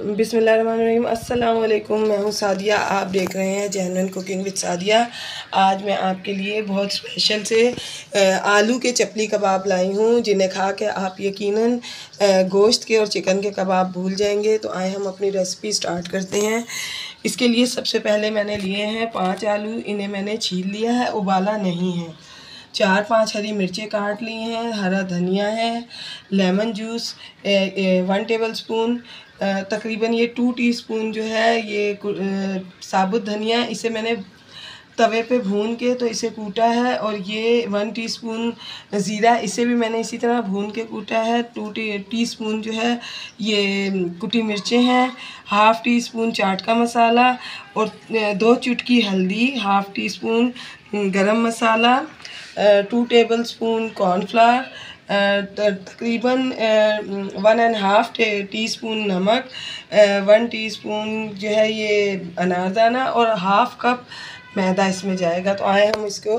बिस्मिल्लाहिर्रहमानिर्रहीम। अस्सलाम वालेकुम। मैं हूँ सादिया, आप देख रहे हैं जेन्युइन कुकिंग विद सादिया। आज मैं आपके लिए बहुत स्पेशल से आलू के चपली कबाब लाई हूँ, जिन्हें खा के आप यकीनन गोश्त के और चिकन के कबाब भूल जाएंगे। तो आए हम अपनी रेसिपी स्टार्ट करते हैं। इसके लिए सबसे पहले मैंने लिए हैं 5 आलू। इन्हें मैंने छील लिया है, उबाला नहीं है। 4-5 हरी मिर्चें काट ली हैं, हरा धनिया है, लेमन जूस 1 टेबल स्पून, तकरीबन ये 2 टीस्पून जो है ये साबुत धनिया, इसे मैंने तवे पे भून के तो इसे कूटा है। और ये 1 टीस्पून ज़ीरा, इसे भी मैंने इसी तरह भून के कूटा है। 2 टीस्पून जो है ये कुटी मिर्चें हैं, ½ टीस्पून चाट का मसाला और 2 चुटकी हल्दी, ½ टीस्पून गरम मसाला, 2 टेबल स्पून कॉर्नफ्लावर, तकरीबन 1½ टीस्पून नमक, 1 टीस्पून जो है ये अनारदाना और ½ कप मैदा इसमें जाएगा। तो आए हम इसको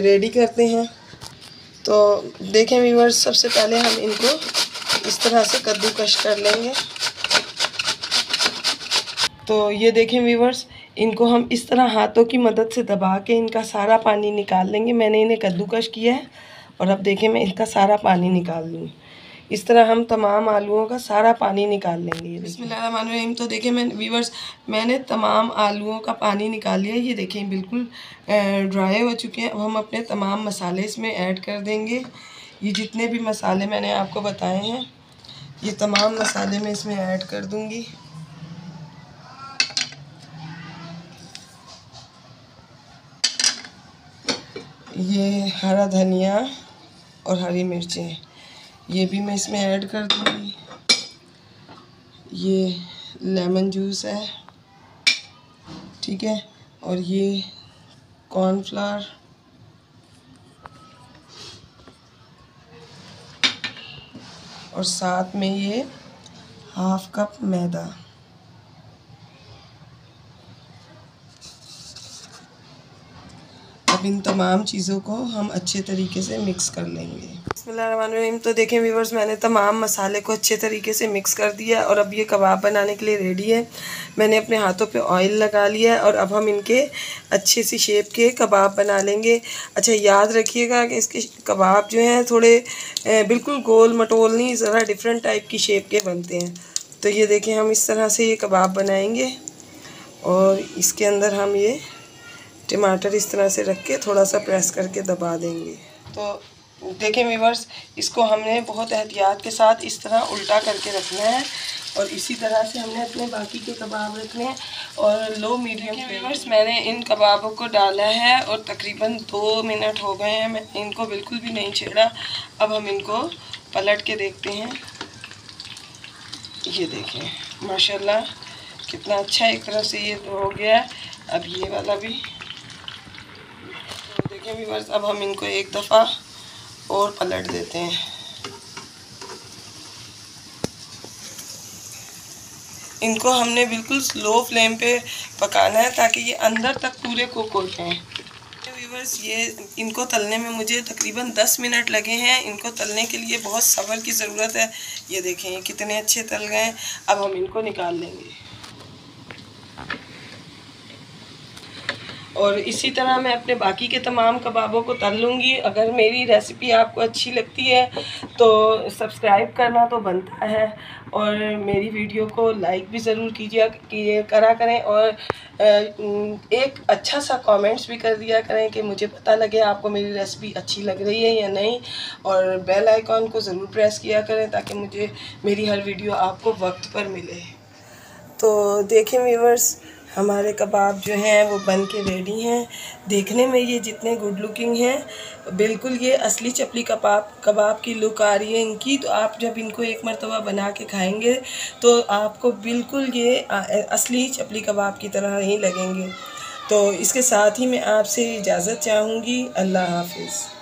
रेडी करते हैं। तो देखें व्यूअर्स, सबसे पहले हम इनको इस तरह से कद्दूकश कर लेंगे। तो ये देखें व्यूअर्स, इनको हम इस तरह हाथों की मदद से दबा के इनका सारा पानी निकाल लेंगे। मैंने इन्हें कद्दूकश किया है और अब देखें मैं इनका सारा पानी निकाल लूँ। इस तरह हम तमाम आलूओं का सारा पानी निकाल लेंगे। बिस्मिल्लाहिर्रहमानिर्रहीम। तो देखें मैंने तमाम आलूओं का पानी निकाल लिया। ये देखें बिल्कुल ड्राई हो चुके हैं। अब हम अपने तमाम मसाले इसमें ऐड कर देंगे। ये जितने भी मसाले मैंने आपको बताए हैं, ये तमाम मसाले मैं इसमें ऐड कर दूँगी। ये हरा धनिया और हरी मिर्चें, ये भी मैं इसमें ऐड कर दूँगी। ये लेमन जूस है, ठीक है, और ये कॉर्नफ्लावर, और साथ में ये ½ कप मैदा। अब इन तमाम चीज़ों को हम अच्छे तरीके से मिक्स कर लेंगे। बिस्मिल्लाहिर्रहमानिर्रहीम। तो देखें व्यूअर्स, मैंने तमाम मसाले को अच्छे तरीके से मिक्स कर दिया और अब ये कबाब बनाने के लिए रेडी है। मैंने अपने हाथों पे ऑयल लगा लिया है और अब हम इनके अच्छी सी शेप के कबाब बना लेंगे। अच्छा, याद रखिएगा कि इसके कबाब जो हैं थोड़े बिल्कुल गोल मटोल नहीं, ज़रा डिफरेंट टाइप की शेप के बनते हैं। तो ये देखें, हम इस तरह से ये कबाब बनाएंगे और इसके अंदर हम ये टमाटर इस तरह से रख के थोड़ा सा प्रेस करके दबा देंगे। तो देखें व्यूअर्स, इसको हमने बहुत एहतियात के साथ इस तरह उल्टा करके रखना है और इसी तरह से हमने अपने बाकी के कबाब रखने हैं। और लो मीडियम व्यूअर्स, मैंने इन कबाबों को डाला है और तकरीबन 2 मिनट हो गए हैं। मैंने इनको बिल्कुल भी नहीं छेड़ा। अब हम इनको पलट के देखते हैं। ये देखें माशाल्लाह कितना अच्छा एक तरफ से ये हो गया है। अब ये वाला भी देखें व्यूअर्स, अब हम इनको एक दफ़ा और पलट देते हैं। इनको हमने बिल्कुल स्लो फ्लेम पे पकाना है ताकि ये अंदर तक पूरे कुक हो जाएं। व्यूअर्स, ये इनको तलने में मुझे तकरीबन 10 मिनट लगे हैं। इनको तलने के लिए बहुत सब्र की ज़रूरत है। ये देखें ये कितने अच्छे तल गए। अब हम इनको निकाल लेंगे और इसी तरह मैं अपने बाकी के तमाम कबाबों को तल लूँगी। अगर मेरी रेसिपी आपको अच्छी लगती है तो सब्सक्राइब करना तो बनता है और मेरी वीडियो को लाइक भी ज़रूर करा करें और एक अच्छा सा कमेंट्स भी कर दिया करें कि मुझे पता लगे आपको मेरी रेसिपी अच्छी लग रही है या नहीं। और बेल आइकॉन को ज़रूर प्रेस किया करें ताकि मुझे मेरी हर वीडियो आपको वक्त पर मिले। तो देखें व्यूअर्स, हमारे कबाब जो हैं वो बन के रेडी हैं। देखने में ये जितने गुड लुकिंग हैं, बिल्कुल ये असली चपली कबाब की लुक आ रही है इनकी। तो आप जब इनको एक मरतबा बना के खाएंगे तो आपको बिल्कुल ये असली चपली कबाब की तरह ही लगेंगे। तो इसके साथ ही मैं आपसे इजाज़त चाहूँगी। अल्लाह हाफिज़।